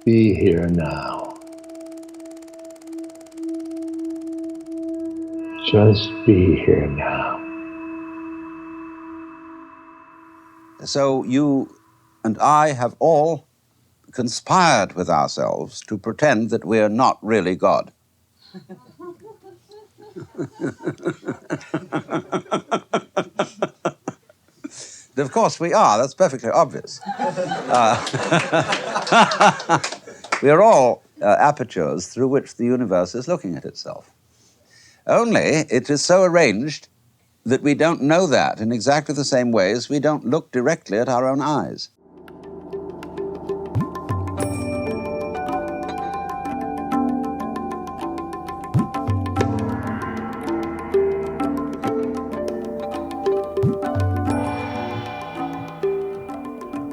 be here now. Just be here now. So you and I have all conspired with ourselves to pretend that we are not really God. Of course we are, that's perfectly obvious. We are all apertures through which the universe is looking at itself. Only it is so arranged that we don't know that in exactly the same way as we don't look directly at our own eyes.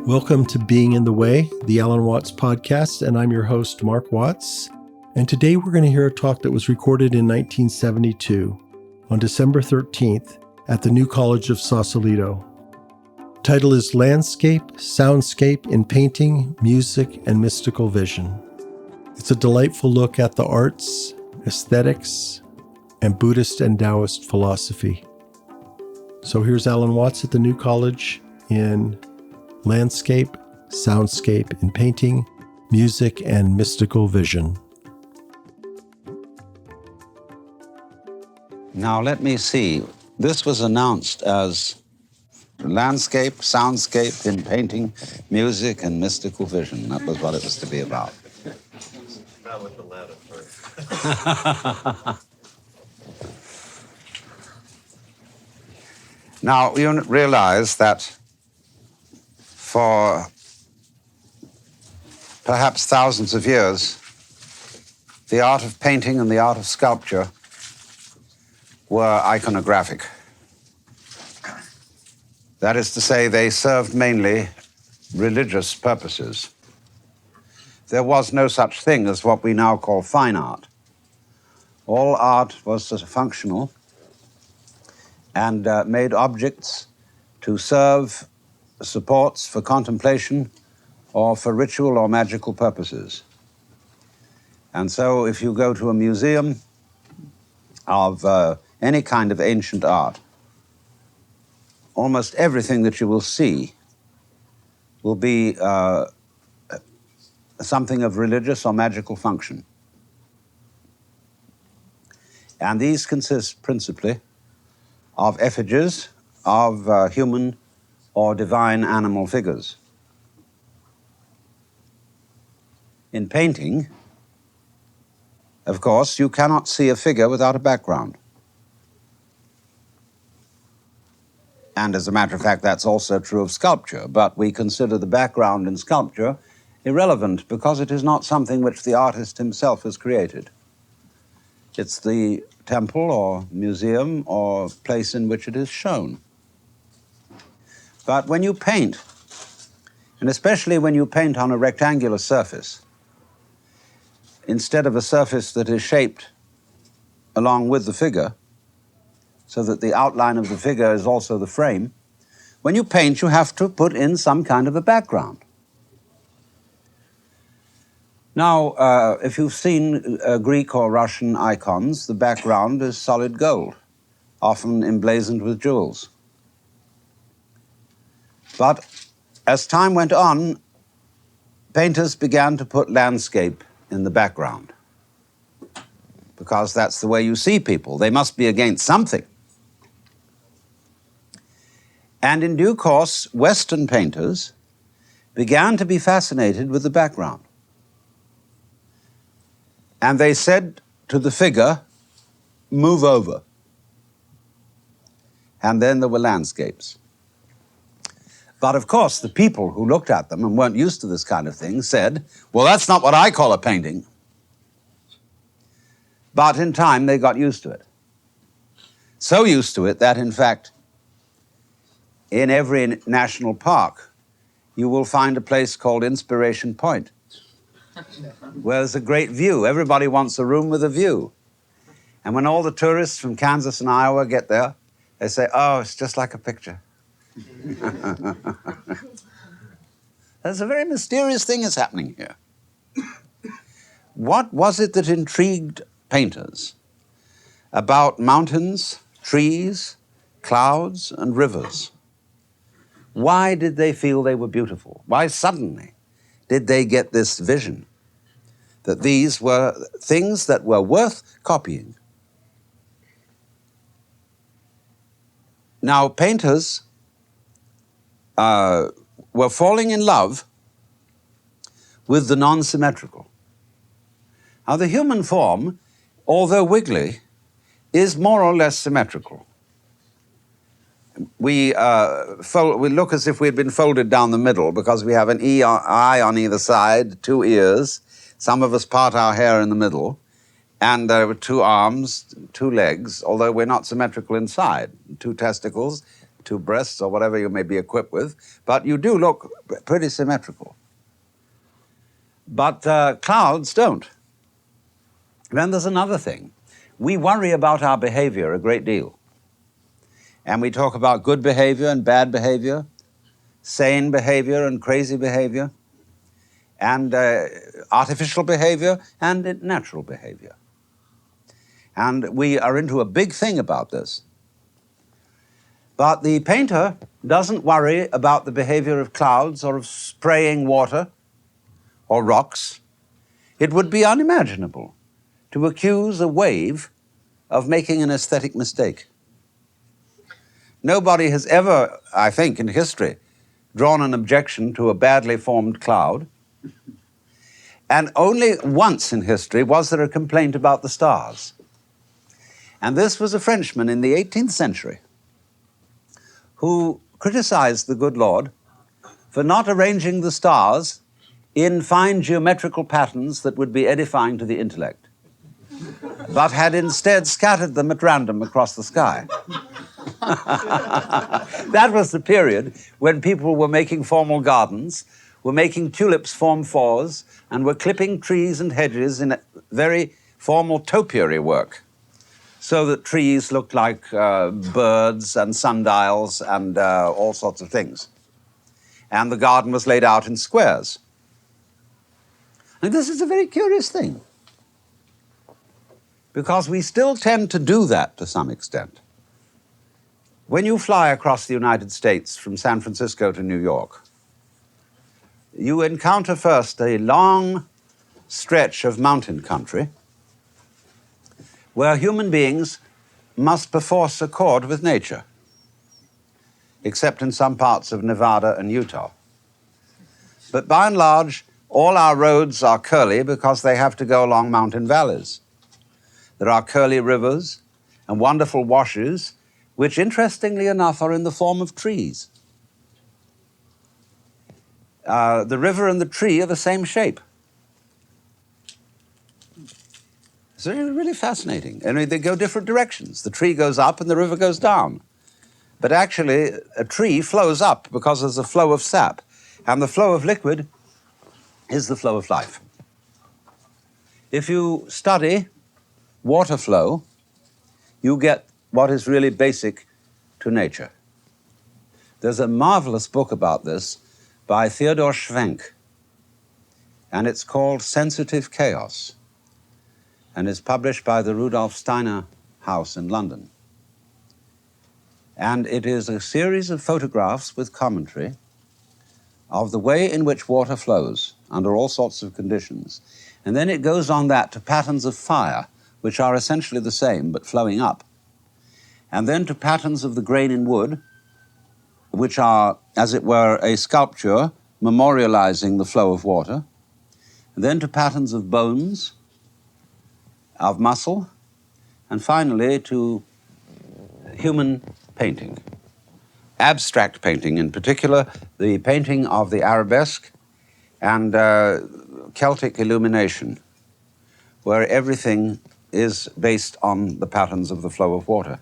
Welcome to Being in the Way, the Alan Watts podcast, and I'm your host, Mark Watts. And today we're going to hear a talk that was recorded in 1972 on December 13th at the New College of Sausalito. Title is Landscape, Soundscape in Painting, Music, and Mystical Vision. It's a delightful look at the arts, aesthetics, and Buddhist and Daoist philosophy. So here's Alan Watts at the New College in Landscape, Soundscape in Painting, Music, and Mystical Vision. Now let me see. This was announced as landscape, soundscape in painting, music, and mystical vision. That was what it was to be about. Not with the latter part. Now, you realize that for perhaps thousands of years, the art of painting and the art of sculpture were iconographic. That is to say, they served mainly religious purposes. There was no such thing as what we now call fine art. All art was functional and made objects to serve supports for contemplation or for ritual or magical purposes. And so if you go to a museum of any kind of ancient art, almost everything that you will see will be something of religious or magical function. And these consist principally of effigies of human or divine animal figures. In painting, of course, you cannot see a figure without a background. And as a matter of fact, that's also true of sculpture, but we consider the background in sculpture irrelevant because it is not something which the artist himself has created. It's the temple or museum or place in which it is shown. But when you paint, and especially when you paint on a rectangular surface, instead of a surface that is shaped along with the figure, so that the outline of the figure is also the frame, when you paint, you have to put in some kind of a background. Now, if you've seen Greek or Russian icons, the background is solid gold, often emblazoned with jewels. But as time went on, painters began to put landscape in the background because that's the way you see people. They must be against something. And in due course, Western painters began to be fascinated with the background. And they said to the figure, "Move over." And then there were landscapes. But of course, the people who looked at them and weren't used to this kind of thing said, "Well, that's not what I call a painting." But in time, they got used to it. So used to it that, in fact, in every national park, you will find a place called Inspiration Point, where there's a great view. Everybody wants a room with a view. And when all the tourists from Kansas and Iowa get there, they say, "Oh, it's just like a picture." There's a very mysterious thing is happening here. What was it that intrigued painters about mountains, trees, clouds, and rivers? Why did they feel they were beautiful? Why suddenly did they get this vision that these were things that were worth copying? Now, painters were falling in love with the non-symmetrical. Now, the human form, although wiggly, is more or less symmetrical. We look as if we'd been folded down the middle because we have an eye on either side, 2 ears. Some of us part our hair in the middle, and 2 arms, 2 legs, although we're not symmetrical inside. 2 testicles, 2 breasts, or whatever you may be equipped with, but you do look pretty symmetrical. But clouds don't. Then there's another thing. We worry about our behavior a great deal. And we talk about good behavior and bad behavior, sane behavior and crazy behavior, and artificial behavior and natural behavior. And we are into a big thing about this. But the painter doesn't worry about the behavior of clouds or of spraying water or rocks. It would be unimaginable to accuse a wave of making an aesthetic mistake. Nobody has ever, I think, in history, drawn an objection to a badly formed cloud. And only once in history was there a complaint about the stars. And this was a Frenchman in the 18th century who criticized the good Lord for not arranging the stars in fine geometrical patterns that would be edifying to the intellect, but had instead scattered them at random across the sky. That was the period when people were making formal gardens, were making tulips form 4s, and were clipping trees and hedges in a very formal topiary work, so that trees looked like birds and sundials and all sorts of things. And the garden was laid out in squares. And this is a very curious thing, because we still tend to do that to some extent. When you fly across the United States from San Francisco to New York, you encounter first a long stretch of mountain country where human beings must perforce accord with nature, except in some parts of Nevada and Utah. But by and large, all our roads are curly because they have to go along mountain valleys. There are curly rivers and wonderful washes, which, interestingly enough, are in the form of trees. The river and the tree are the same shape. It's really fascinating. I mean, they go different directions. The tree goes up and the river goes down. But actually, a tree flows up because there's a flow of sap, and the flow of liquid is the flow of life. If you study water flow, you get what is really basic to nature. There's a marvelous book about this by Theodor Schwenk, and it's called Sensitive Chaos, and it's published by the Rudolf Steiner House in London. And it is a series of photographs with commentary of the way in which water flows under all sorts of conditions. And then it goes on that to patterns of fire, which are essentially the same but flowing up. And then to patterns of the grain in wood, which are, as it were, a sculpture memorializing the flow of water. And then to patterns of bones, of muscle, and finally to human painting. Abstract painting, in particular, the painting of the arabesque and Celtic illumination, where everything is based on the patterns of the flow of water.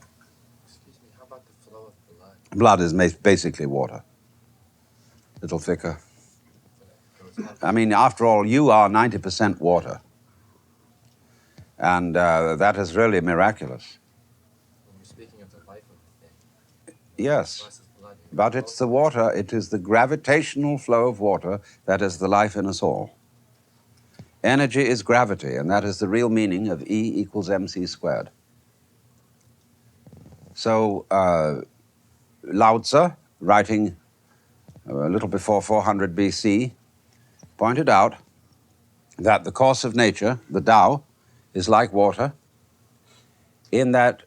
Excuse me, how about the flow of blood? Blood is basically water, a little thicker. I mean, after all, you are 90% water. And that is really miraculous. When you're speaking of the life of the thing. Yes, Versus blood. but it's the water, it is the gravitational flow of water that is the life in us all. Energy is gravity, and that is the real meaning of E equals mc squared. So Lao Tzu, writing a little before 400 BC, pointed out that the course of nature, the Tao, is like water, in that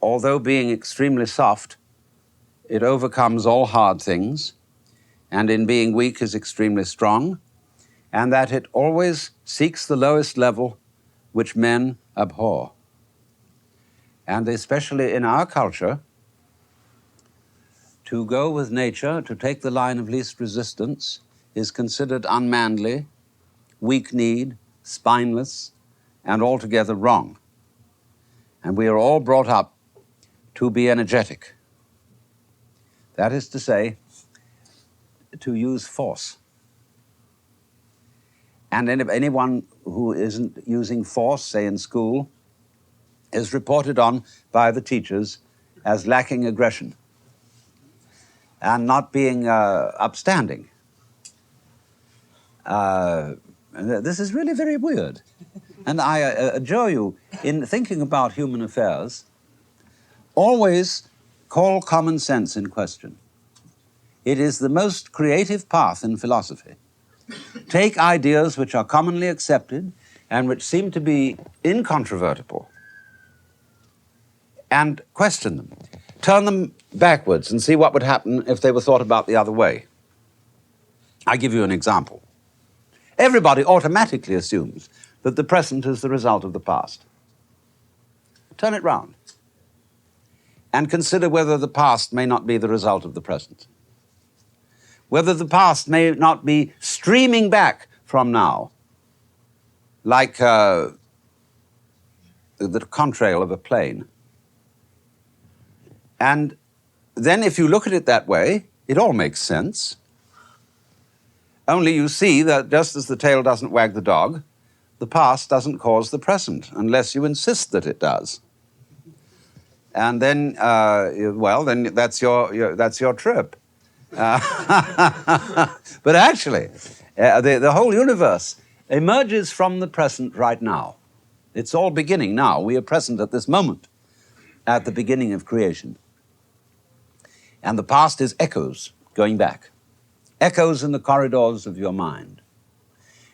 although being extremely soft, it overcomes all hard things, and in being weak is extremely strong, and that it always seeks the lowest level which men abhor. And especially in our culture, to go with nature, to take the line of least resistance, is considered unmanly, weak-kneed, spineless, and altogether wrong. And we are all brought up to be energetic. That is to say, to use force. And anyone who isn't using force, say in school, is reported on by the teachers as lacking aggression and not being upstanding. This is really very weird. And I adjure you, in thinking about human affairs, always call common sense in question. It is the most creative path in philosophy. Take ideas which are commonly accepted and which seem to be incontrovertible and question them. Turn them backwards and see what would happen if they were thought about the other way. I give you an example. Everybody automatically assumes that the present is the result of the past. Turn it round and consider whether the past may not be the result of the present. Whether the past may not be streaming back from now, like the contrail of a plane. And then if you look at it that way, it all makes sense. Only you see that just as the tail doesn't wag the dog, the past doesn't cause the present, unless you insist that it does. And then, then that's your trip. But actually, the whole universe emerges from the present right now. It's all beginning now. We are present at this moment, at the beginning of creation. And the past is echoes going back, echoes in the corridors of your mind.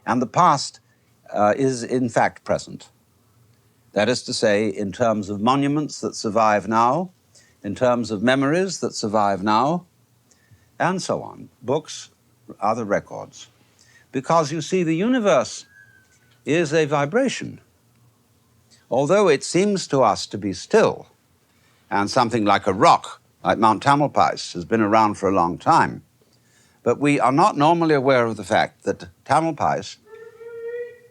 And the past is in fact present. That is to say, in terms of monuments that survive now, in terms of memories that survive now, and so on, books, other records. Because you see, the universe is a vibration. Although it seems to us to be still, and something like a rock, like Mount Tamalpais, has been around for a long time, but we are not normally aware of the fact that Tamalpais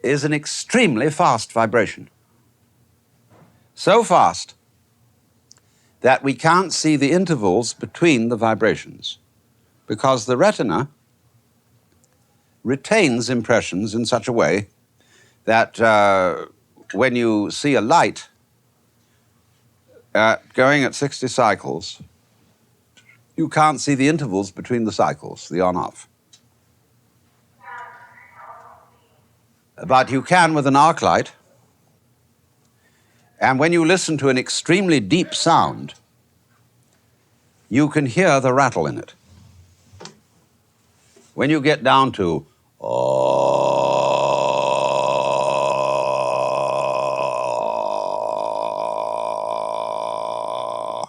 is an extremely fast vibration. So fast that we can't see the intervals between the vibrations, because the retina retains impressions in such a way that when you see a light going at 60 cycles, you can't see the intervals between the cycles, the on-off. But you can with an arc light, and when you listen to an extremely deep sound, you can hear the rattle in it. When you get down to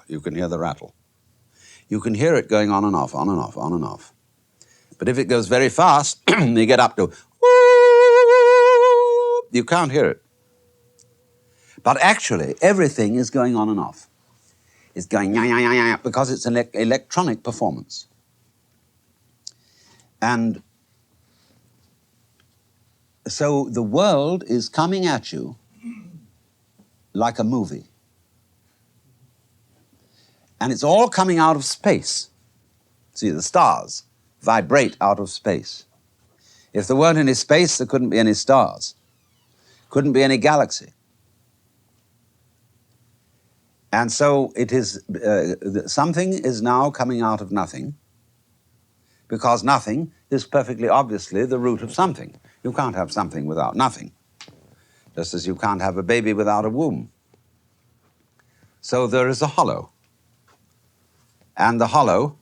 you can hear the rattle. You can hear it going on and off, on and off, on and off. But if it goes very fast, you get up to you can't hear it. But actually, everything is going on and off. It's going because it's an electronic performance. And so the world is coming at you like a movie. And it's all coming out of space. See, the stars vibrate out of space. If there weren't any space, there couldn't be any stars. Couldn't be any galaxy. And so it is, something is now coming out of nothing, because nothing is perfectly obviously the root of something. You can't have something without nothing, just as you can't have a baby without a womb. So there is a hollow. And the hollow,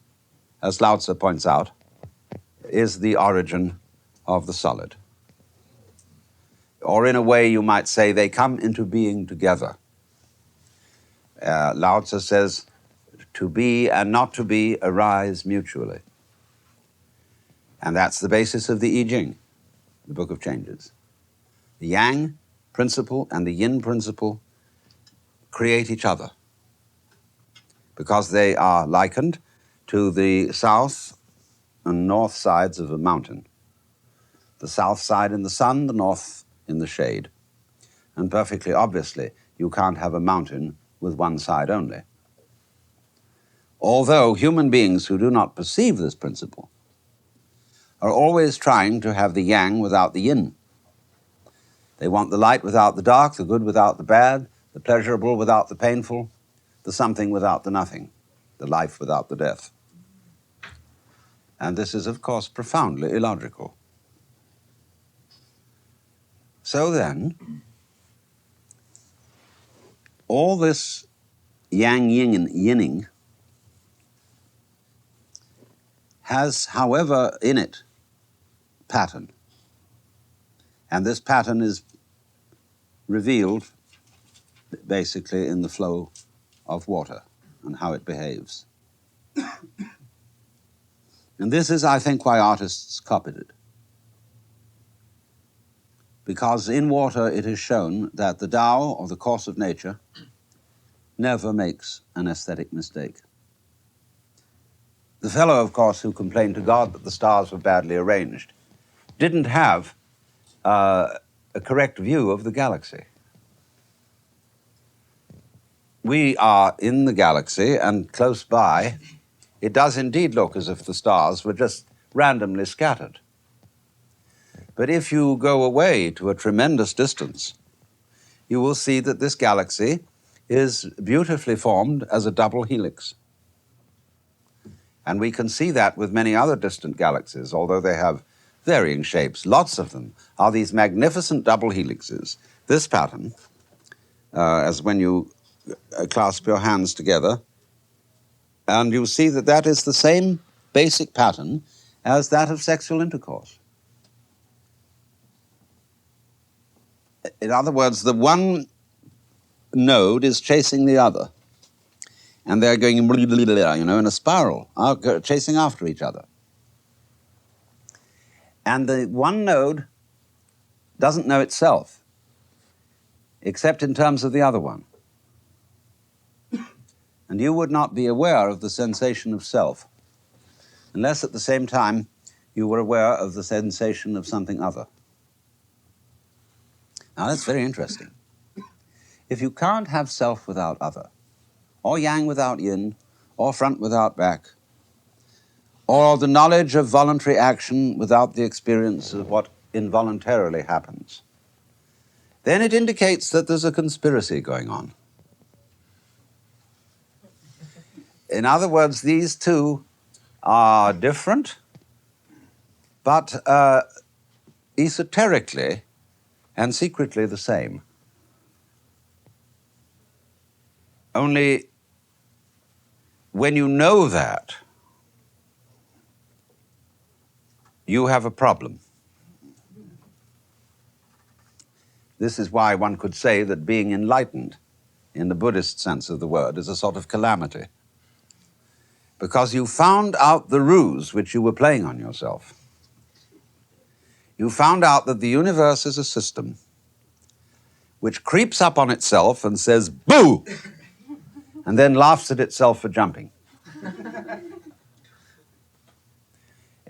as Lao Tzu points out, is the origin of the solid. Or in a way you might say they come into being together. Lao Tzu says, to be and not to be arise mutually. And that's the basis of the I Ching, the Book of Changes. The Yang principle and the Yin principle create each other because they are likened to the south and north sides of a mountain. The south side in the sun, the north in the shade. And perfectly obviously, you can't have a mountain with one side only. Although human beings who do not perceive this principle are always trying to have the yang without the yin. They want the light without the dark, the good without the bad, the pleasurable without the painful, the something without the nothing, the life without the death. And this is, of course, profoundly illogical. So then, all this yang, yin, and yinning has, however, in it, pattern. And this pattern is revealed basically in the flow of water and how it behaves. And this is, I think, why artists copied it. Because in water it is shown that the Tao, or the course of nature, never makes an aesthetic mistake. The fellow, of course, who complained to God that the stars were badly arranged didn't have a correct view of the galaxy. We are in the galaxy, and close by, it does indeed look as if the stars were just randomly scattered. But if you go away to a tremendous distance, you will see that this galaxy is beautifully formed as a double helix. And we can see that with many other distant galaxies, although they have varying shapes. Lots of them are these magnificent double helixes. This pattern, as when you clasp your hands together, and you see that that is the same basic pattern as that of sexual intercourse. In other words, the one node is chasing the other, and they're going, in a spiral, chasing after each other. And the one node doesn't know itself, except in terms of the other one. And you would not be aware of the sensation of self unless at the same time you were aware of the sensation of something other. Now that's very interesting. If you can't have self without other, or yang without yin, or front without back, or the knowledge of voluntary action without the experience of what involuntarily happens, then it indicates that there's a conspiracy going on. In other words, these two are different, but esoterically and secretly the same. Only when you know that, you have a problem. This is why one could say that being enlightened, in the Buddhist sense of the word, is a sort of calamity. Because you found out the ruse which you were playing on yourself. You found out that the universe is a system which creeps up on itself and says, boo! And then laughs at itself for jumping.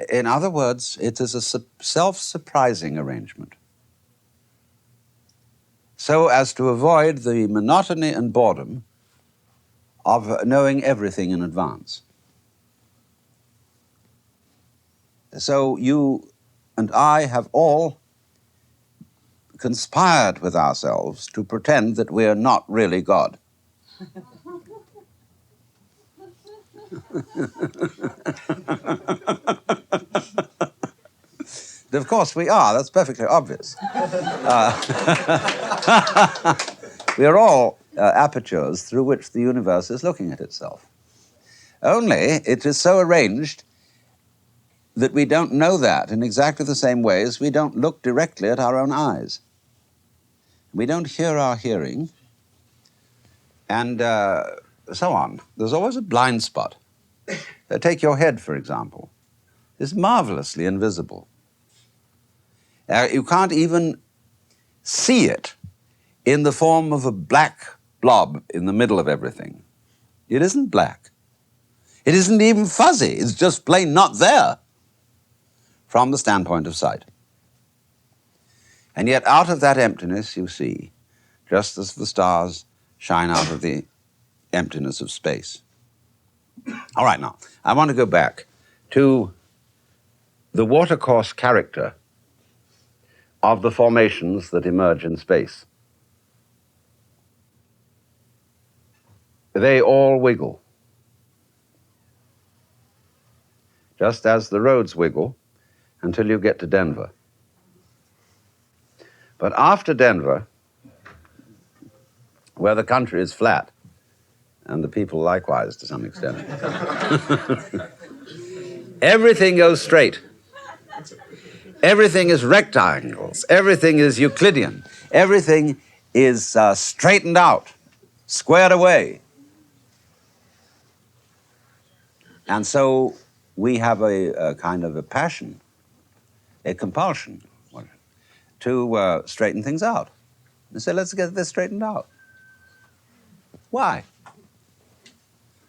In other words, it is a self-surprising arrangement, so as to avoid the monotony and boredom of knowing everything in advance. So you and I have all conspired with ourselves to pretend that we are not really God. Of course we are. That's perfectly obvious. We are all apertures through which the universe is looking at itself. Only it is so arranged that we don't know that in exactly the same way as we don't look directly at our own eyes. We don't hear our hearing, and so on. There's always a blind spot. Take your head, for example. It's marvelously invisible. You can't even see it in the form of a black blob in the middle of everything. It isn't black. It isn't even fuzzy. It's just plain not there from the standpoint of sight. And yet out of that emptiness you see, just as the stars shine out of the emptiness of space. All right, now, I want to go back to the watercourse character of the formations that emerge in space. They all wiggle, just as the roads wiggle until you get to Denver. But after Denver, where the country is flat, and the people likewise to some extent, everything goes straight. Everything is rectangles. Everything is Euclidean. Everything is straightened out, squared away. And so we have a kind of a passion, a compulsion to straighten things out. And say, let's get this straightened out. Why?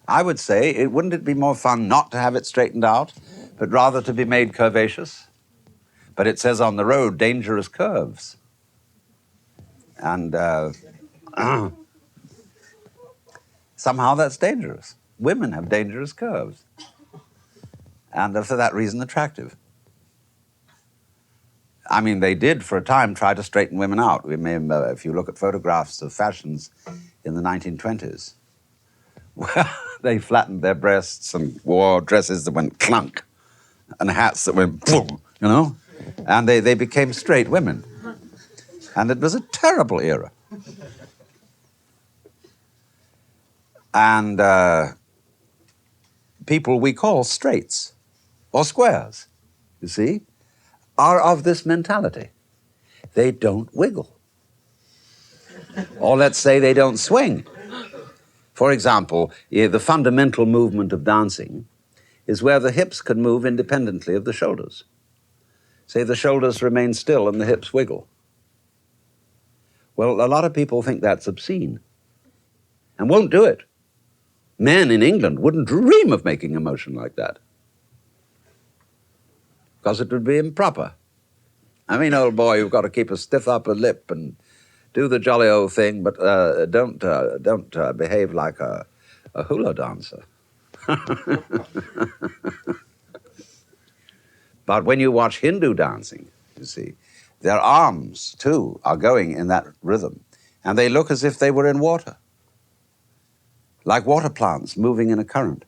I would say, wouldn't it be more fun not to have it straightened out, but rather to be made curvaceous? But it says on the road, dangerous curves. And somehow that's dangerous. Women have dangerous curves. And for that reason, attractive. I mean, they did for a time try to straighten women out. We may, if you look at photographs of fashions in the 1920s, well, they flattened their breasts and wore dresses that went clunk and hats that went boom, you know? And they became straight women. And it was a terrible era. And people we call straights or squares, you see, are of this mentality. They don't wiggle. Or let's say they don't swing. For example, the fundamental movement of dancing is where the hips can move independently of the shoulders. Say the shoulders remain still and the hips wiggle. Well, a lot of people think that's obscene and won't do it. Men in England wouldn't dream of making a motion like that because it would be improper. I mean, old boy, you've got to keep a stiff upper lip and do the jolly old thing, but don't behave like a hula dancer. But when you watch Hindu dancing, you see, their arms, too, are going in that rhythm, and they look as if they were in water, like water plants moving in a current.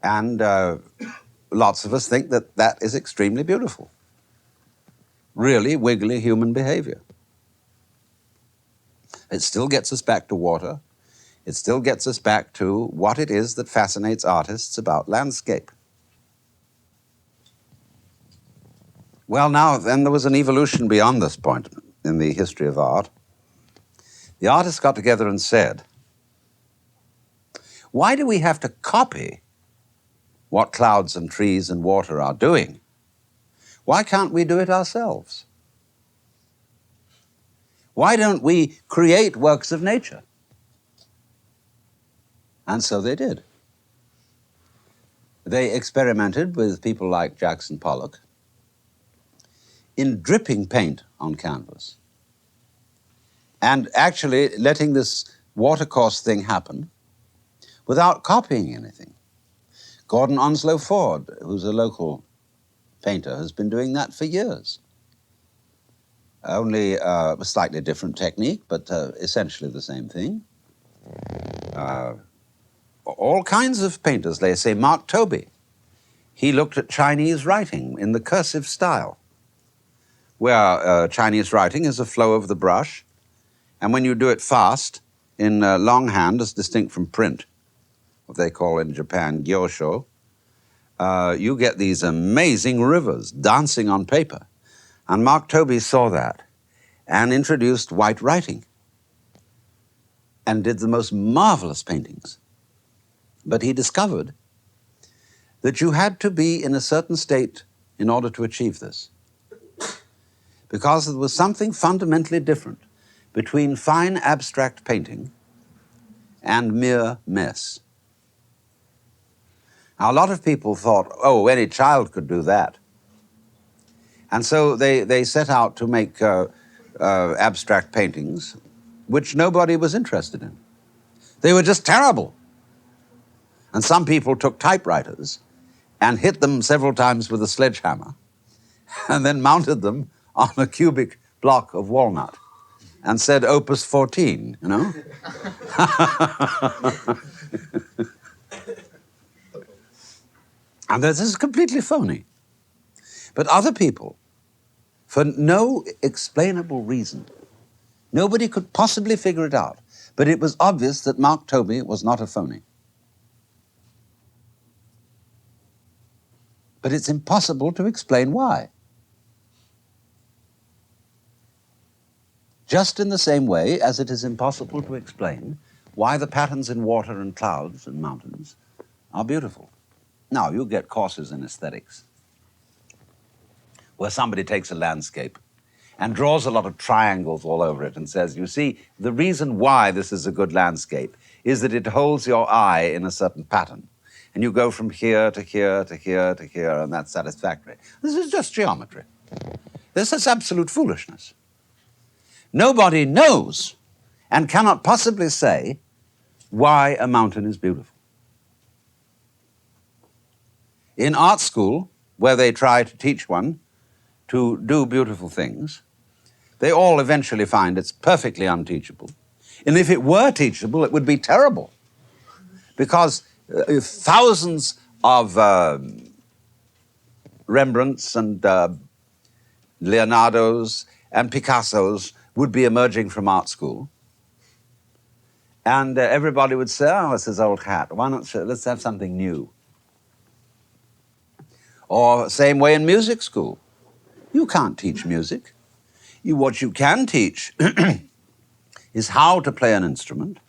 And lots of us think that that is extremely beautiful. Really wiggly human behavior. It still gets us back to water. It still gets us back to what it is that fascinates artists about landscape. Well, now, then there was an evolution beyond this point in the history of art. The artists got together and said, why do we have to copy what clouds and trees and water are doing? Why can't we do it ourselves? Why don't we create works of nature? And so they did. They experimented with people like Jackson Pollock in dripping paint on canvas and actually letting this watercourse thing happen without copying anything. Gordon Onslow Ford, who's a local painter, has been doing that for years. Only a slightly different technique, but essentially the same thing. All kinds of painters, they say. Mark Tobey he looked at Chinese writing in the cursive style, where Chinese writing is a flow of the brush, and when you do it fast, in longhand, as distinct from print, what they call in Japan gyosho, you get these amazing rivers dancing on paper. And Mark Tobey saw that and introduced white writing and did the most marvelous paintings. But he discovered that you had to be in a certain state in order to achieve this, because there was something fundamentally different between fine abstract painting and mere mess. Now, a lot of people thought, oh, any child could do that. And so they set out to make abstract paintings which nobody was interested in. They were just terrible. And some people took typewriters and hit them several times with a sledgehammer and then mounted them on a cubic block of walnut and said Opus 14, you know? And this is completely phony. But other people, for no explainable reason, nobody could possibly figure it out, but it was obvious that Mark Tobey was not a phony. But it's impossible to explain why. Just in the same way as it is impossible to explain why the patterns in water and clouds and mountains are beautiful. Now, you get courses in aesthetics where somebody takes a landscape and draws a lot of triangles all over it and says, you see, the reason why this is a good landscape is that it holds your eye in a certain pattern. And you go from here to here to here to here, and that's satisfactory. This is just geometry. This is absolute foolishness. Nobody knows and cannot possibly say why a mountain is beautiful. In art school, where they try to teach one to do beautiful things, they all eventually find it's perfectly unteachable. And if it were teachable, it would be terrible. Because thousands of Rembrandts and Leonardos and Picassos would be emerging from art school. And everybody would say, oh, it's his old hat. Why not, let's have something new. Or same way in music school. You can't teach music. What you can teach is how to play an instrument,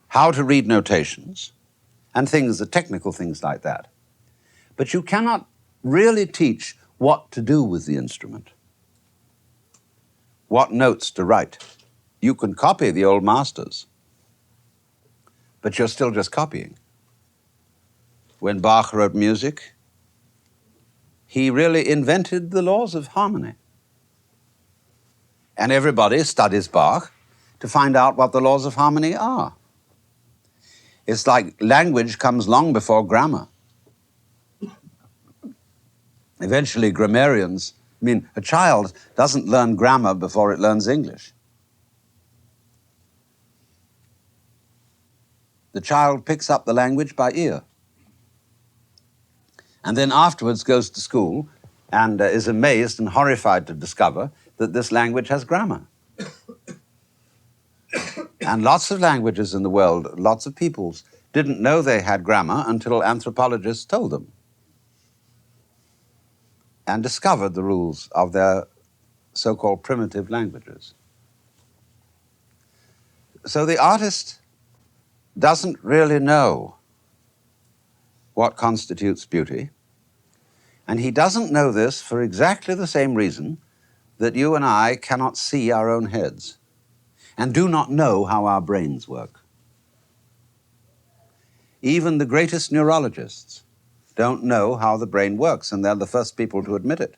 how to read notations, and things, the technical things like that. But you cannot really teach what to do with the instrument, what notes to write. You can copy the old masters, but you're still just copying. When Bach wrote music, he really invented the laws of harmony. And everybody studies Bach to find out what the laws of harmony are. It's like language comes long before grammar. Eventually, grammarians, a child doesn't learn grammar before it learns English. The child picks up the language by ear. And then afterwards goes to school and is amazed and horrified to discover that this language has grammar. And lots of languages in the world, lots of peoples, didn't know they had grammar until anthropologists told them and discovered the rules of their so-called primitive languages. So the artist doesn't really know what constitutes beauty, and he doesn't know this for exactly the same reason that you and I cannot see our own heads and do not know how our brains work. Even the greatest neurologists don't know how the brain works, and they're the first people to admit it.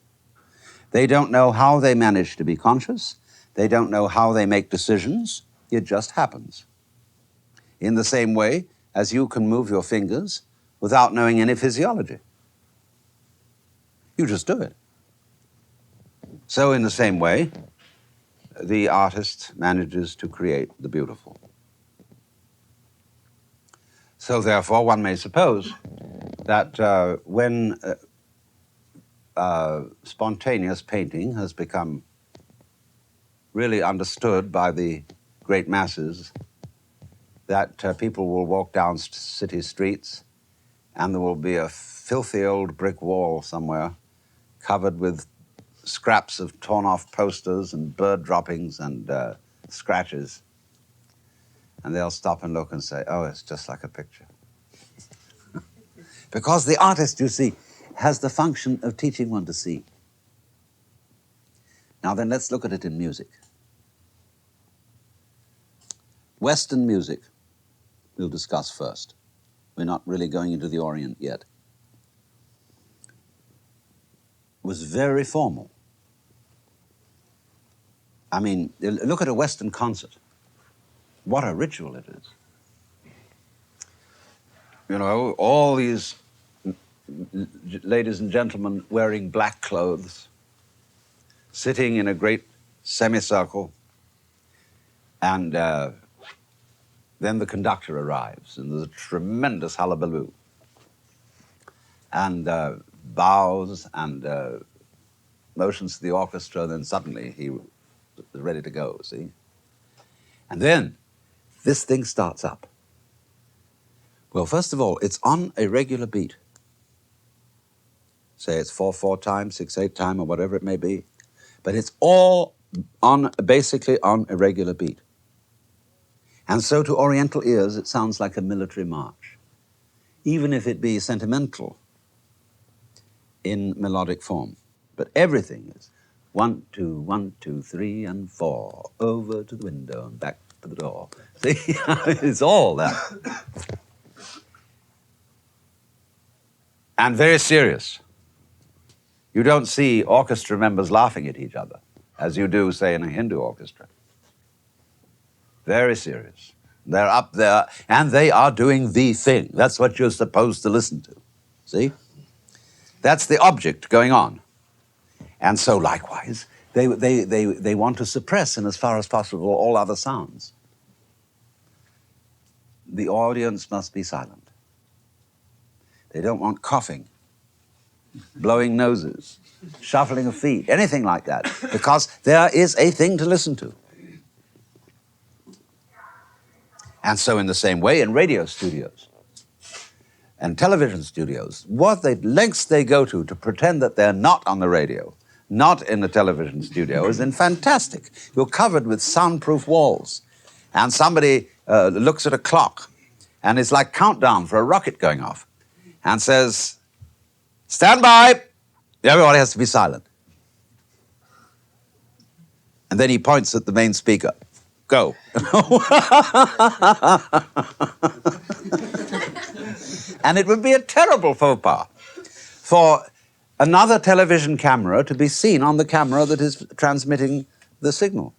They don't know how they manage to be conscious. They don't know how they make decisions. It just happens. In the same way as you can move your fingers without knowing any physiology. You just do it. So in the same way, the artist manages to create the beautiful. So therefore, one may suppose that when spontaneous painting has become really understood by the great masses, that people will walk down city streets and there will be a filthy old brick wall somewhere covered with scraps of torn-off posters and bird droppings and scratches. And they'll stop and look and say, oh, it's just like a picture. Because the artist, you see, has the function of teaching one to see. Now then, let's look at it in music. Western music we'll discuss first. We're not really going into the Orient yet. Was very formal. I mean, look at a Western concert. What a ritual it is. You know, all these ladies and gentlemen wearing black clothes, sitting in a great semicircle, and then the conductor arrives, and there's a tremendous hullabaloo, and bows and motions to the orchestra, then suddenly he was ready to go, see? And then this thing starts up. Well, first of all, it's on a regular beat. Say it's 4/4 time, 6/8 time, or whatever it may be. But it's all basically on a regular beat. And so to Oriental ears, it sounds like a military march, even if it be sentimental in melodic form. But everything is 1, 2, 1, 2, 3, and 4, over to the window and back to the door. See, it's all that. And very serious. You don't see orchestra members laughing at each other, as you do, say, in a Hindu orchestra. Very serious. They're up there, and they are doing the thing. That's what you're supposed to listen to. See? That's the object going on. And so, likewise, they want to suppress, in as far as possible, all other sounds. The audience must be silent. They don't want coughing, blowing noses, shuffling of feet, anything like that, because there is a thing to listen to. And so in the same way, in radio studios and television studios, what lengths they go to pretend that they're not on the radio, not in the television studio, is fantastic. You're covered with soundproof walls, and somebody looks at a clock, and it's like countdown for a rocket going off, and says, stand by. Everybody has to be silent. And then he points at the main speaker. Go. And it would be a terrible faux pas for another television camera to be seen on the camera that is transmitting the signal.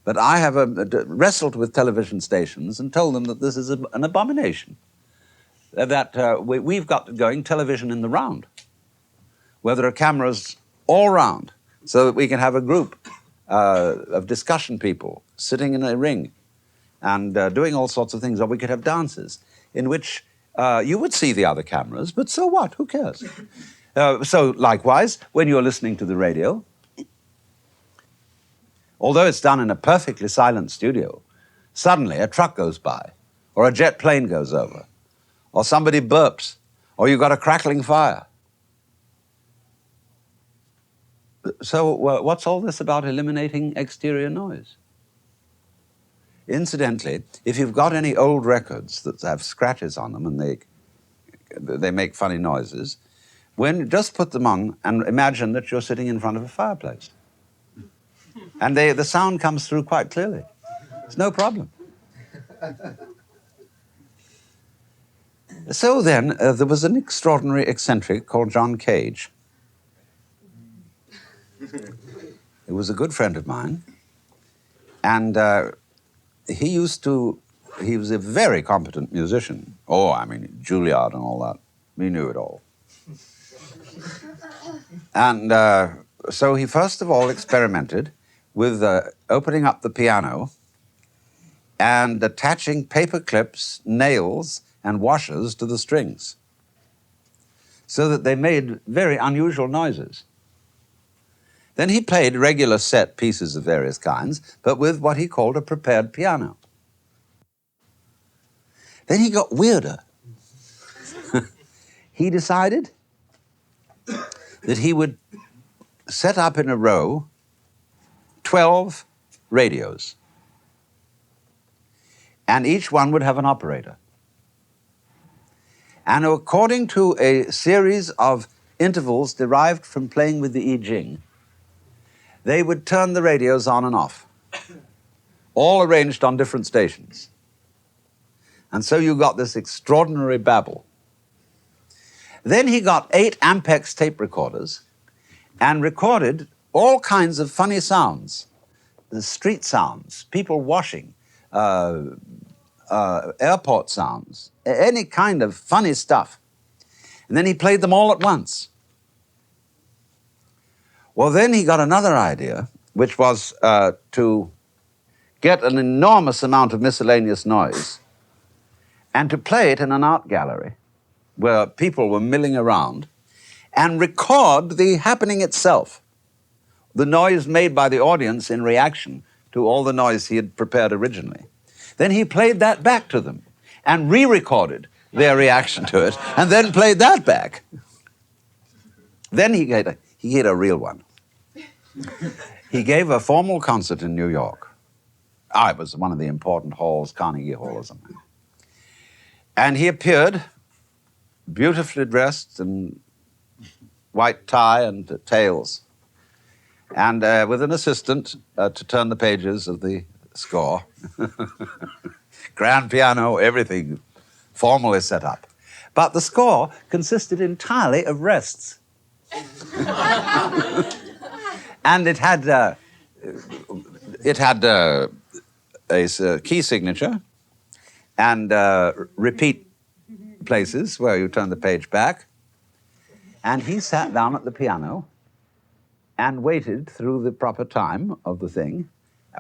But I have wrestled with television stations and told them that this is an abomination. That we've got going television in the round, where there are cameras all round, so that we can have a group of discussion people sitting in a ring and doing all sorts of things, or we could have dances in which you would see the other cameras, but so what? Who cares? So likewise, when you're listening to the radio, although it's done in a perfectly silent studio, suddenly a truck goes by, or a jet plane goes over, or somebody burps, or you've got a crackling fire. So what's all this about eliminating exterior noise? Incidentally, if you've got any old records that have scratches on them and they make funny noises, just put them on and imagine that you're sitting in front of a fireplace. And the sound comes through quite clearly. It's no problem. So then, there was an extraordinary eccentric called John Cage. He was a good friend of mine, and he was a very competent musician. Oh, I mean, Juilliard and all that. He knew it all. And so he first of all experimented with opening up the piano and attaching paper clips, nails, and washers to the strings, so that they made very unusual noises. Then he played regular set pieces of various kinds, but with what he called a prepared piano. Then he got weirder. He decided that he would set up in a row 12 radios, and each one would have an operator. And according to a series of intervals derived from playing with the I Ching, they would turn the radios on and off, all arranged on different stations. And so you got this extraordinary babble. Then he got 8 Ampex tape recorders and recorded all kinds of funny sounds, the street sounds, people washing, airport sounds, any kind of funny stuff. And then he played them all at once. Well, then he got another idea, which was to get an enormous amount of miscellaneous noise and to play it in an art gallery where people were milling around and record the happening itself, the noise made by the audience in reaction to all the noise he had prepared originally. Then he played that back to them and re-recorded their reaction to it and then played that back. Then he gave a real one. He gave a formal concert in New York. It was one of the important halls, Carnegie Hall or something. And he appeared beautifully dressed in white tie and tails, and with an assistant to turn the pages of the score. Grand piano, everything formally set up. But the score consisted entirely of rests. And it had a key signature and repeat places where you turn the page back. And he sat down at the piano and waited through the proper time of the thing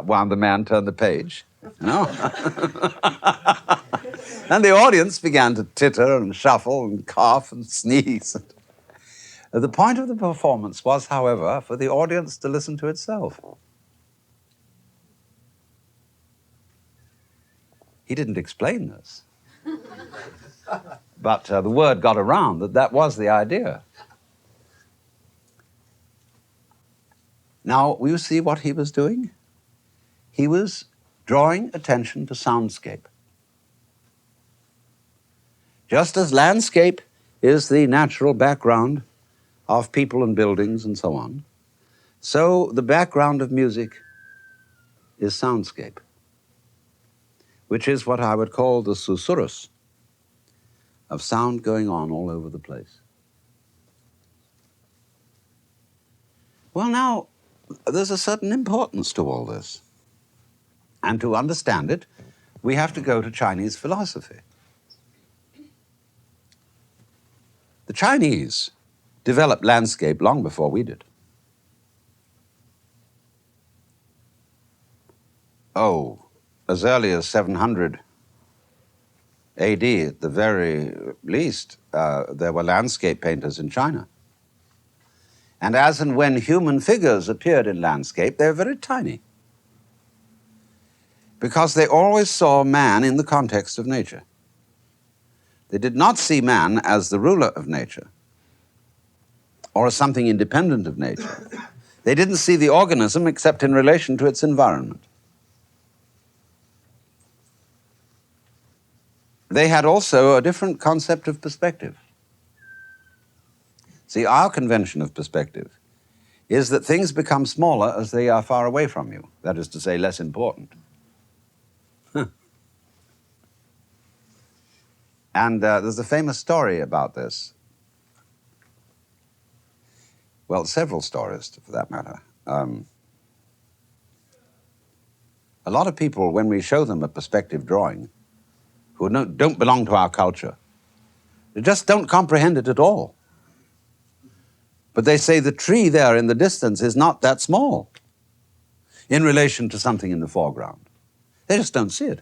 while the man turned the page. You know? And the audience began to titter and shuffle and cough and sneeze. The point of the performance was, however, for the audience to listen to itself. He didn't explain this. But the word got around that that was the idea. Now, you see what he was doing? He was drawing attention to soundscape. Just as landscape is the natural background of people and buildings and so on, so the background of music is soundscape, which is what I would call the susurrus of sound going on all over the place. Well, now, there's a certain importance to all this. And to understand it, we have to go to Chinese philosophy. The Chinese developed landscape long before we did. As early as 700 AD, at the very least, there were landscape painters in China. And as and when human figures appeared in landscape, they were very tiny, because they always saw man in the context of nature. They did not see man as the ruler of nature or as something independent of nature. They didn't see the organism except in relation to its environment. They had also a different concept of perspective. See, our convention of perspective is that things become smaller as they are far away from you. That is to say, less important. And there's a famous story about this. Well, several stories, for that matter. A lot of people, when we show them a perspective drawing, who don't belong to our culture, they just don't comprehend it at all. But they say the tree there in the distance is not that small in relation to something in the foreground. They just don't see it.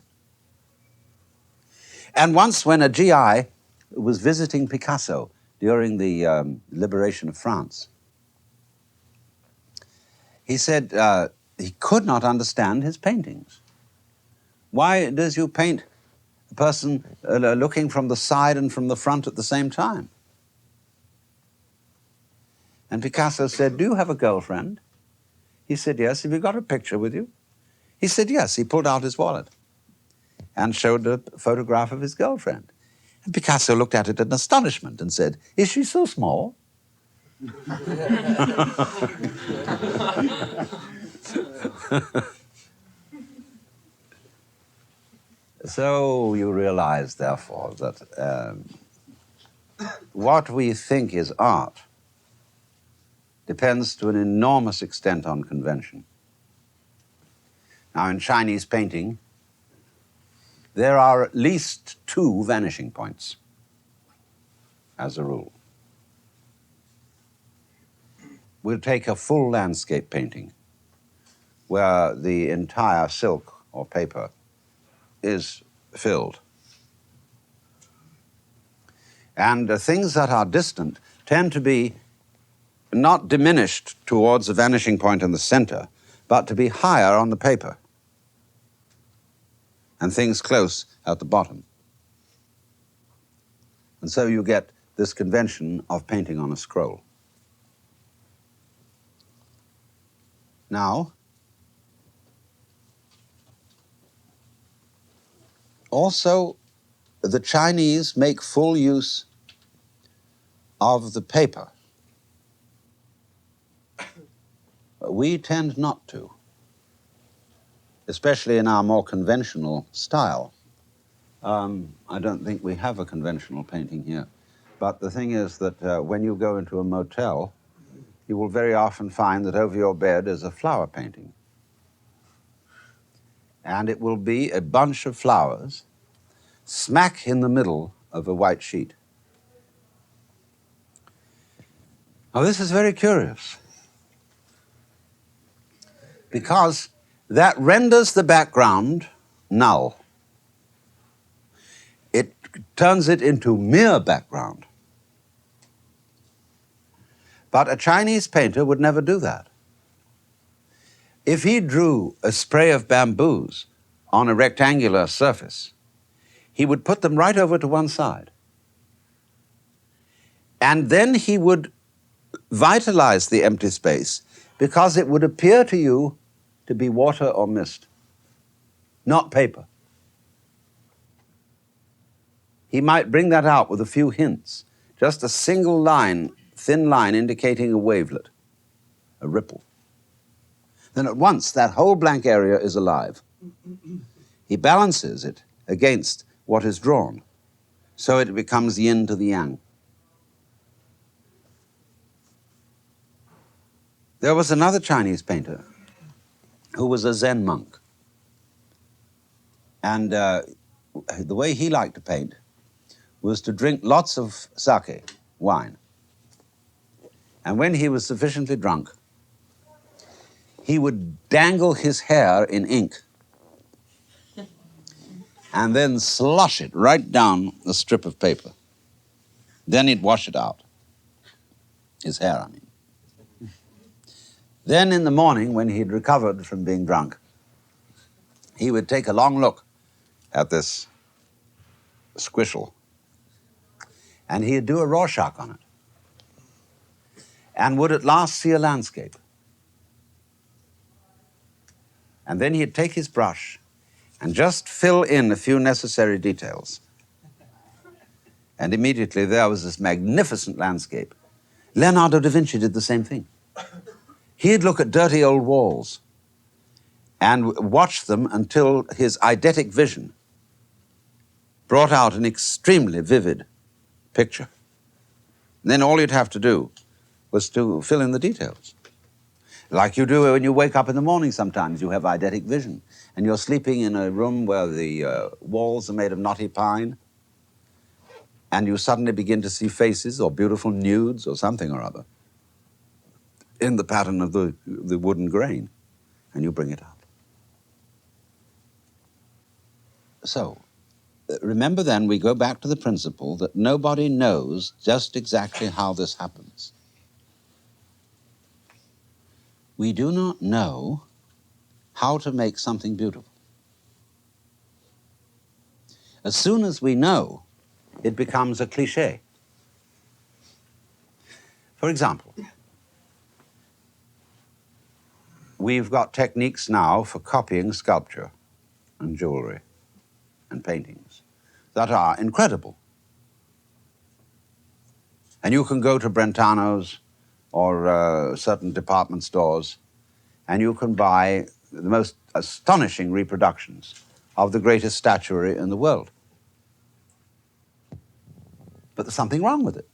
And once when a GI was visiting Picasso during the liberation of France, he said he could not understand his paintings. Why does you paint a person looking from the side and from the front at the same time? And Picasso said, do you have a girlfriend? He said, yes. Have you got a picture with you? He said, yes. He pulled out his wallet and showed a photograph of his girlfriend. And Picasso looked at it in astonishment and said, is she so small? So you realize, therefore, that what we think is art depends to an enormous extent on convention. Now, in Chinese painting, there are at least 2 vanishing points, as a rule. We'll take a full landscape painting, where the entire silk or paper is filled. And things that are distant tend to be not diminished towards the vanishing point in the center, but to be higher on the paper, and things close at the bottom. And so you get this convention of painting on a scroll. Now, also, the Chinese make full use of the paper. We tend not to, especially in our more conventional style. I don't think we have a conventional painting here, but the thing is that when you go into a motel, you will very often find that over your bed is a flower painting. And it will be a bunch of flowers smack in the middle of a white sheet. Now, this is very curious, because that renders the background null. It turns it into mere background. But a Chinese painter would never do that. If he drew a spray of bamboos on a rectangular surface, he would put them right over to one side. And then he would vitalize the empty space, because it would appear to you to be water or mist, not paper. He might bring that out with a few hints, just a single line, thin line indicating a wavelet, a ripple. Then at once that whole blank area is alive. He balances it against what is drawn, so it becomes yin to the yang. There was another Chinese painter who was a Zen monk. And the way he liked to paint was to drink lots of sake, wine. And when he was sufficiently drunk, he would dangle his hair in ink and then slush it right down a strip of paper. Then he'd wash it out. His hair, I mean. Then in the morning, when he'd recovered from being drunk, he would take a long look at this squishel, and he'd do a Rorschach on it, and would at last see a landscape. And then he'd take his brush and just fill in a few necessary details. And immediately there was this magnificent landscape. Leonardo da Vinci did the same thing. He'd look at dirty old walls and watch them until his eidetic vision brought out an extremely vivid picture. And then all you'd have to do was to fill in the details. Like you do when you wake up in the morning sometimes, you have eidetic vision, and you're sleeping in a room where the walls are made of knotty pine, and you suddenly begin to see faces or beautiful nudes or something or other in the pattern of the wooden grain, and you bring it up. So, remember then, we go back to the principle that nobody knows just exactly how this happens. We do not know how to make something beautiful. As soon as we know, it becomes a cliché. For example, we've got techniques now for copying sculpture and jewelry and paintings that are incredible. And you can go to Brentano's or certain department stores and you can buy the most astonishing reproductions of the greatest statuary in the world. But there's something wrong with it.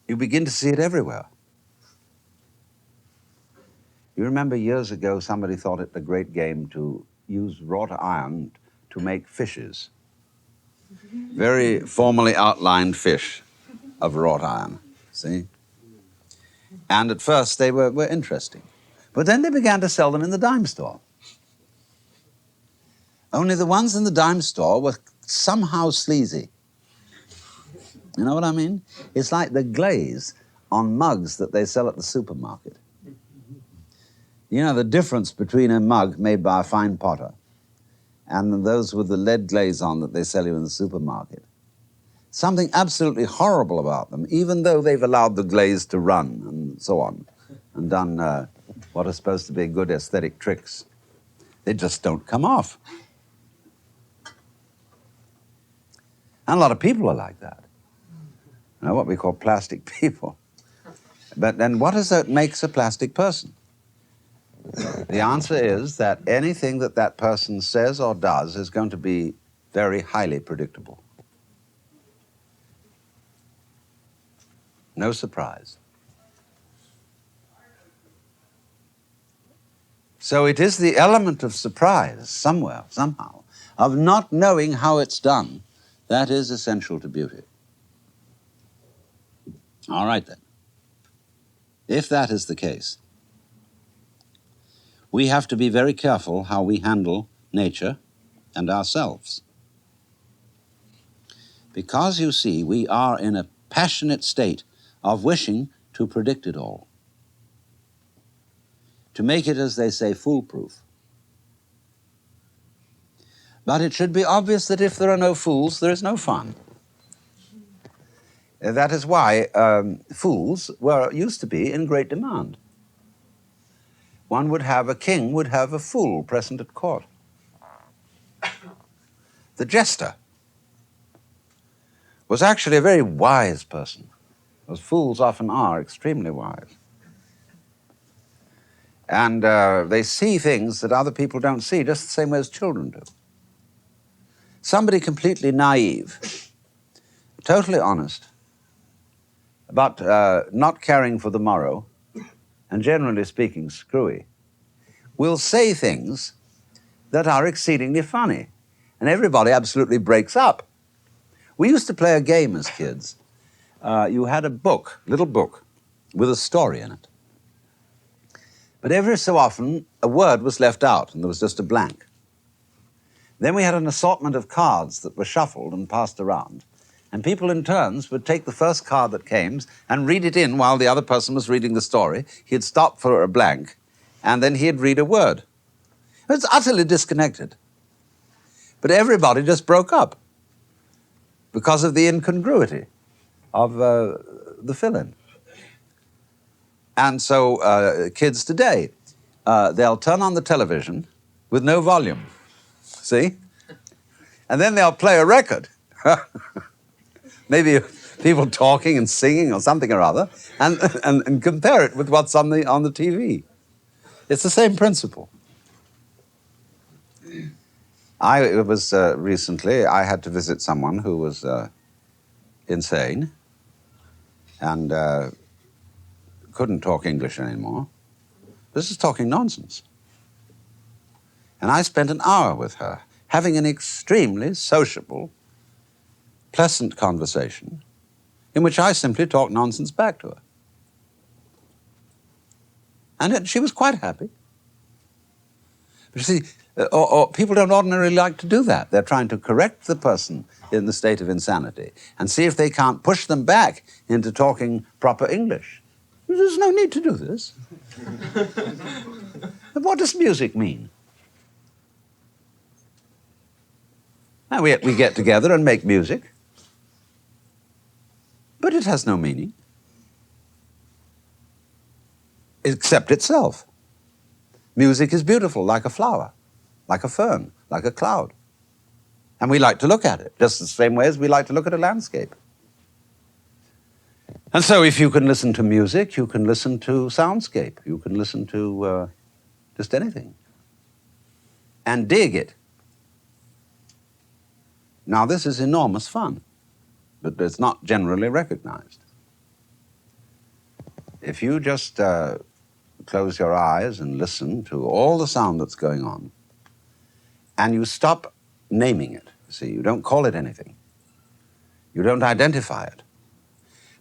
You begin to see it everywhere. You remember years ago somebody thought it a great game to use wrought iron to make fishes. Very formally outlined fish of wrought iron, see? And at first they were interesting. But then they began to sell them in the dime store. Only the ones in the dime store were somehow sleazy. You know what I mean? It's like the glaze on mugs that they sell at the supermarket. You know the difference between a mug made by a fine potter and those with the lead glaze on that they sell you in the supermarket. Something absolutely horrible about them, even though they've allowed the glaze to run and so on, and done what are supposed to be good aesthetic tricks. They just don't come off. And a lot of people are like that. You know, what we call plastic people. But then what is that makes a plastic person? The answer is that anything that that person says or does is going to be very highly predictable. No surprise. So it is the element of surprise somewhere, somehow, of not knowing how it's done, that is essential to beauty. All right then. If that is the case, we have to be very careful how we handle nature and ourselves. Because, you see, we are in a passionate state of wishing to predict it all, to make it, as they say, foolproof. But it should be obvious that if there are no fools, there is no fun. That is why fools used to be in great demand. A king would have a fool present at court. The jester was actually a very wise person, as fools often are extremely wise. And they see things that other people don't see, just the same way as children do. Somebody completely naive, totally honest, about not caring for the morrow, and generally speaking, screwy, will say things that are exceedingly funny, and everybody absolutely breaks up. We used to play a game as kids. You had a little book, with a story in it. But every so often, a word was left out, and there was just a blank. Then we had an assortment of cards that were shuffled and passed around, and people in turns would take the first card that came and read it in while the other person was reading the story. He'd stop for a blank, and then he'd read a word. It was utterly disconnected. But everybody just broke up because of the incongruity of the fill-in. And so kids today, they'll turn on the television with no volume, see? And then they'll play a record. Maybe people talking and singing or something or other, and compare it with what's on the TV. It's the same principle. Recently, I had to visit someone who was insane and couldn't talk English anymore. This is talking nonsense. And I spent an hour with her, having an extremely sociable, pleasant conversation in which I simply talked nonsense back to her. And she was quite happy. But you see, or people don't ordinarily like to do that. They're trying to correct the person in the state of insanity and see if they can't push them back into talking proper English. There's no need to do this. But what does music mean? Now, we get together and make music, but it has no meaning except itself. Music is beautiful, like a flower, like a fern, like a cloud. And we like to look at it, just the same way as we like to look at a landscape. And so if you can listen to music, you can listen to soundscape, you can listen to just anything, and dig it. Now, this is enormous fun, but it's not generally recognized. If you just close your eyes and listen to all the sound that's going on, and you stop naming it, see, you don't call it anything, you don't identify it,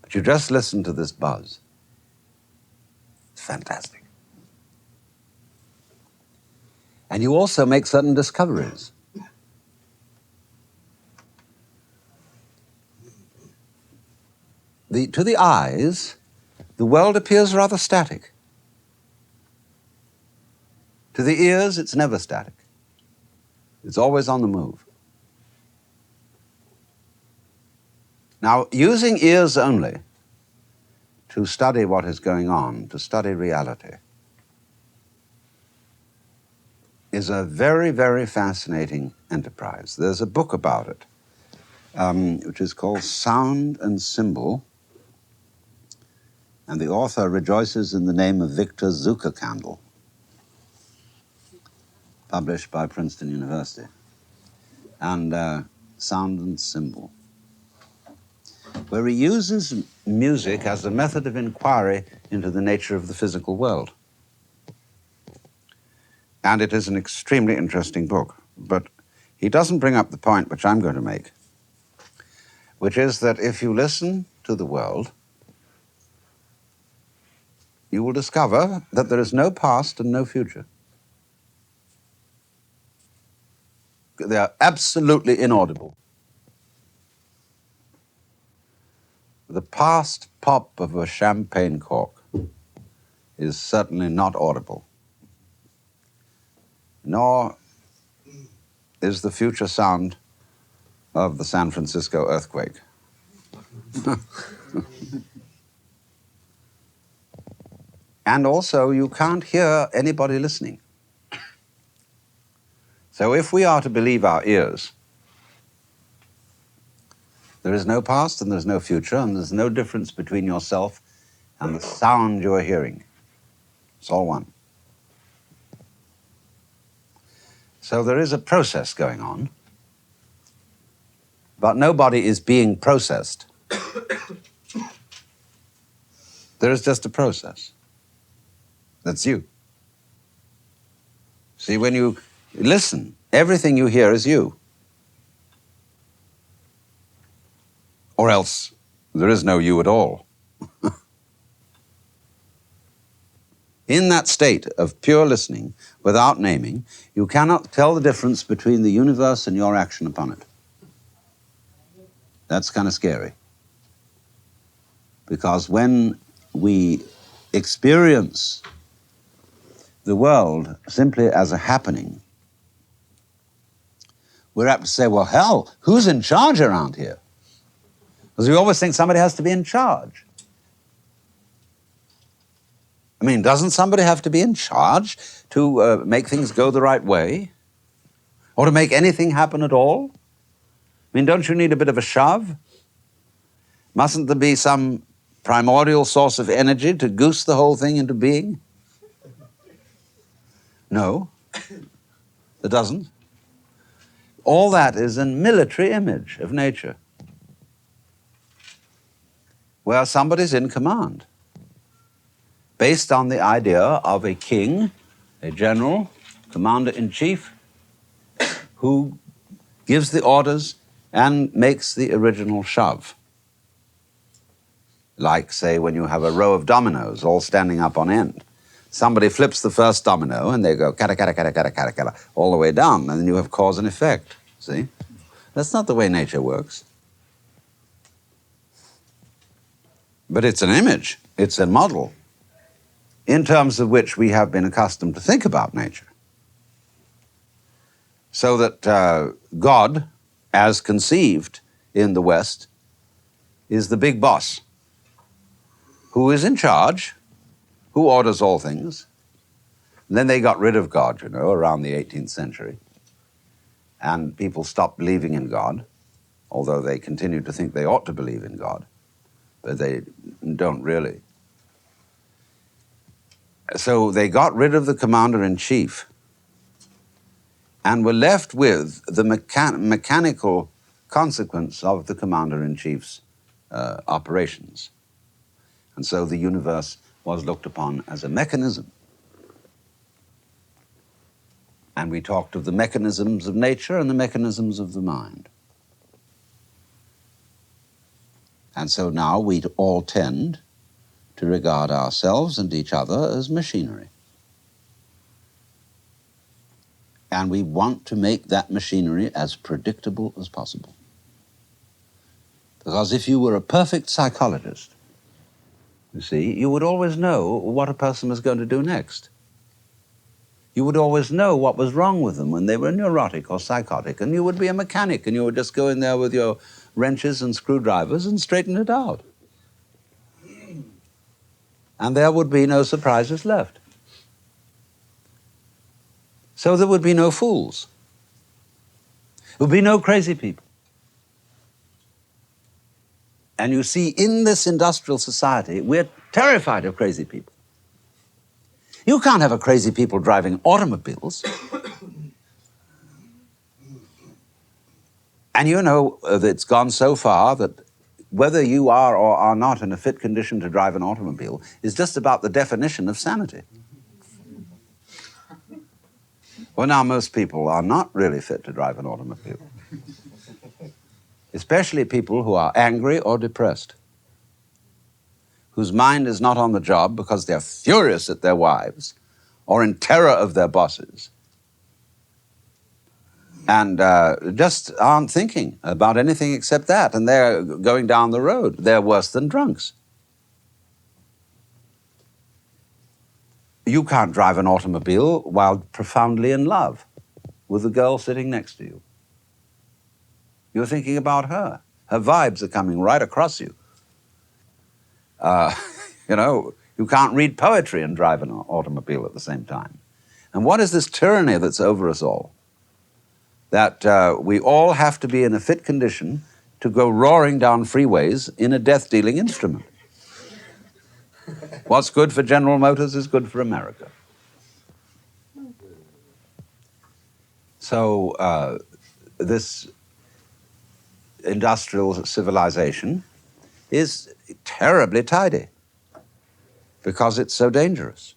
but you just listen to this buzz. It's fantastic. And you also make certain discoveries. To the eyes, the world appears rather static. To the ears, it's never static. It's always on the move. Now, using ears only to study what is going on, to study reality, is a very, very fascinating enterprise. There's a book about it, which is called Sound and Symbol, and the author rejoices in the name of Victor Zuckerkandl, published by Princeton University, and Sound and Symbol, where he uses music as a method of inquiry into the nature of the physical world. And it is an extremely interesting book, but he doesn't bring up the point which I'm going to make, which is that if you listen to the world, you will discover that there is no past and no future. They are absolutely inaudible. The past pop of a champagne cork is certainly not audible, nor is the future sound of the San Francisco earthquake. And also, you can't hear anybody listening. So if we are to believe our ears, there is no past and there's no future, and there's no difference between yourself and the sound you're hearing. It's all one. So there is a process going on, but nobody is being processed. There is just a process. That's you. See, when you listen, everything you hear is you. Or else there is no you at all. In that state of pure listening, without naming, you cannot tell the difference between the universe and your action upon it. That's kind of scary. Because when we experience the world simply as a happening, we're apt to say, well, hell, who's in charge around here? Because we always think somebody has to be in charge. I mean, doesn't somebody have to be in charge to make things go the right way? Or to make anything happen at all? I mean, don't you need a bit of a shove? Mustn't there be some primordial source of energy to goose the whole thing into being? No, there doesn't. All that is a military image of nature, where somebody's in command, based on the idea of a king, a general, commander-in-chief, who gives the orders and makes the original shove. Like, say, when you have a row of dominoes all standing up on end. Somebody flips the first domino and they go kata, kata, kata, kata, kata, kata, all the way down, and then you have cause and effect. See? That's not the way nature works. But it's an image, it's a model, in terms of which we have been accustomed to think about nature. So that God, as conceived in the West, is the big boss, who is in charge, who orders all things. And then they got rid of God, you know, around the 18th century. And people stopped believing in God, although they continue to think they ought to believe in God, but they don't really. So they got rid of the commander-in-chief and were left with the mechanical consequence of the commander-in-chief's operations. And so the universe was looked upon as a mechanism. And we talked of the mechanisms of nature and the mechanisms of the mind. And so now we all tend to regard ourselves and each other as machinery. And we want to make that machinery as predictable as possible. Because if you were a perfect psychologist, you see, you would always know what a person was going to do next. You would always know what was wrong with them when they were neurotic or psychotic, and you would be a mechanic, and you would just go in there with your wrenches and screwdrivers and straighten it out. And there would be no surprises left. So there would be no fools. There would be no crazy people. And you see, in this industrial society, we're terrified of crazy people. You can't have a crazy people driving automobiles. And you know that it's gone so far that whether you are or are not in a fit condition to drive an automobile is just about the definition of sanity. Well, now most people are not really fit to drive an automobile, especially people who are angry or depressed, whose mind is not on the job because they're furious at their wives or in terror of their bosses, and just aren't thinking about anything except that, and they're going down the road. They're worse than drunks. You can't drive an automobile while profoundly in love with the girl sitting next to you. You're thinking about her. Her vibes are coming right across you. You know, you can't read poetry and drive an automobile at the same time. And what is this tyranny that's over us all? That we all have to be in a fit condition to go roaring down freeways in a death-dealing instrument. What's good for General Motors is good for America. So this industrial civilization is terribly tidy because it's so dangerous.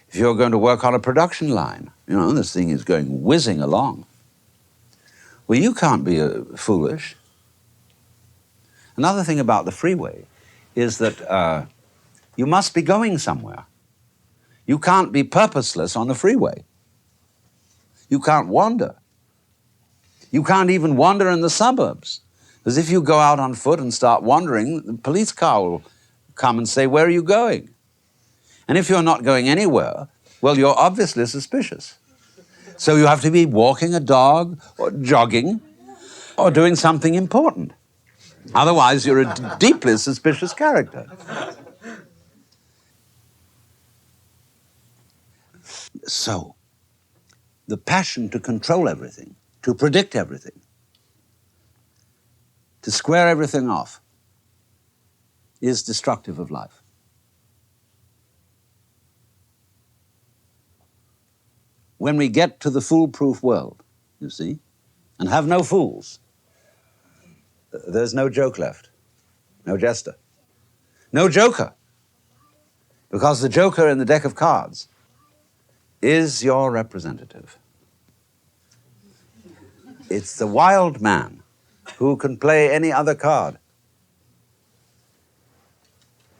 If you're going to work on a production line, you know, this thing is going whizzing along. Well, you can't be foolish. Another thing about the freeway is that you must be going somewhere. You can't be purposeless on the freeway. You can't wander. You can't even wander in the suburbs. Because if you go out on foot and start wandering, the police car will come and say, "Where are you going?" And if you're not going anywhere, well, you're obviously suspicious. So you have to be walking a dog or jogging or doing something important. Otherwise, you're a deeply suspicious character. So, the passion to control everything, to predict everything, to square everything off, is destructive of life. When we get to the foolproof world, you see, and have no fools, there's no joke left, no jester, no joker, because the joker in the deck of cards is your representative. It's the wild man who can play any other card.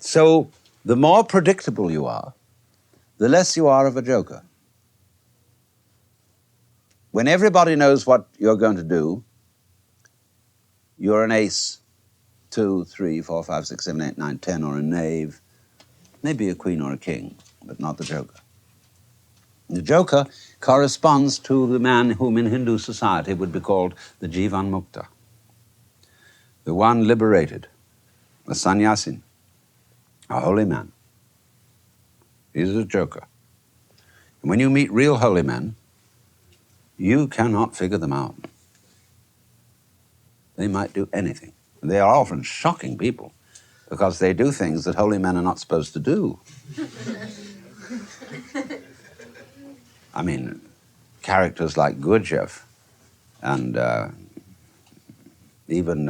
So the more predictable you are, the less you are of a joker. When everybody knows what you're going to do, you're an ace, 2, 3, 4, 5, 6, 7, 8, 9, 10, or a knave, maybe a queen or a king, but not the joker. The joker corresponds to the man whom in Hindu society would be called the Jivan Mukta, the one liberated, a sannyasin, a holy man. He's a joker. And when you meet real holy men, you cannot figure them out. They might do anything. They are often shocking people because they do things that holy men are not supposed to do. I mean, characters like Gurdjieff and even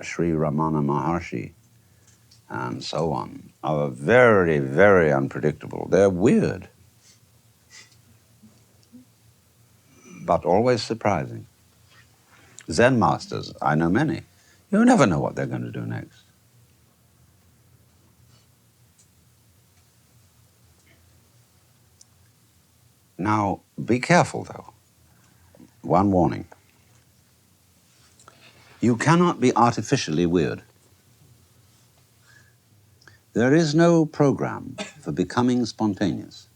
Sri Ramana Maharshi and so on are very, very unpredictable. They're weird, but always surprising. Zen masters, I know many. You never know what they're going to do next. Now, be careful, though. One warning. You cannot be artificially weird. There is no program for becoming spontaneous.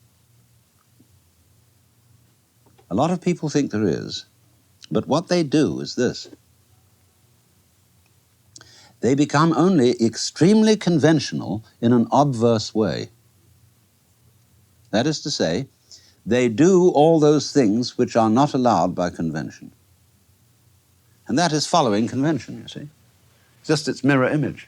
A lot of people think there is, but what they do is this. They become only extremely conventional in an obverse way. That is to say, they do all those things which are not allowed by convention. And that is following convention, you see. Just its mirror image.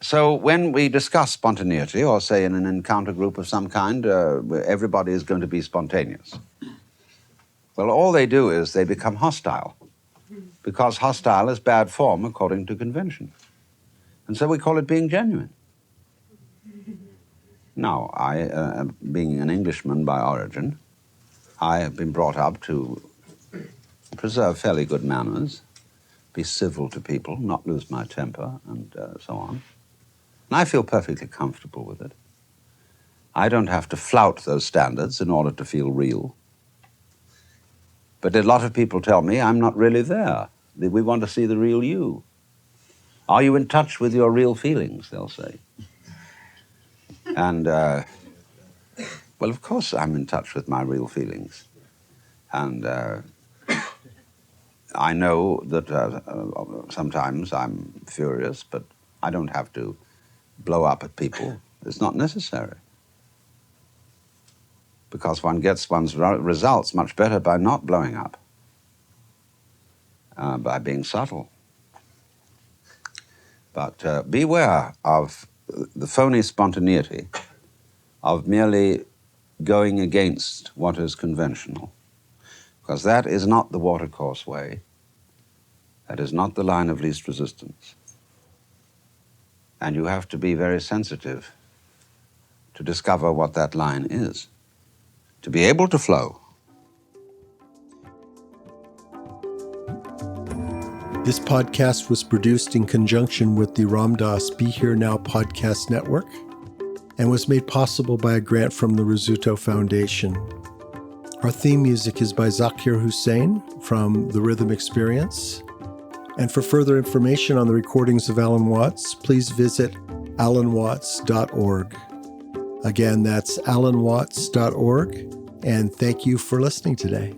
So when we discuss spontaneity, or say in an encounter group of some kind, where everybody is going to be spontaneous, well, all they do is they become hostile, because hostile is bad form according to convention. And so we call it being genuine. Now, I, being an Englishman by origin, I have been brought up to preserve fairly good manners, be civil to people, not lose my temper, and so on. And I feel perfectly comfortable with it. I don't have to flout those standards in order to feel real. But a lot of people tell me I'm not really there. We want to see the real you. Are you in touch with your real feelings, they'll say. And, well, of course I'm in touch with my real feelings. And I know that sometimes I'm furious, but I don't have to blow up at people. It's not necessary. Because one gets one's results much better by not blowing up, by being subtle. But beware of the phony spontaneity of merely going against what is conventional, because that is not the watercourse way. That is not the line of least resistance. And you have to be very sensitive to discover what that line is, to be able to flow. This podcast was produced in conjunction with the Ram Dass Be Here Now podcast network and was made possible by a grant from the Rizzuto Foundation. Our theme music is by Zakir Hussain from The Rhythm Experience. And for further information on the recordings of Alan Watts, please visit alanwatts.org. Again, that's alanwatts.org. And thank you for listening today.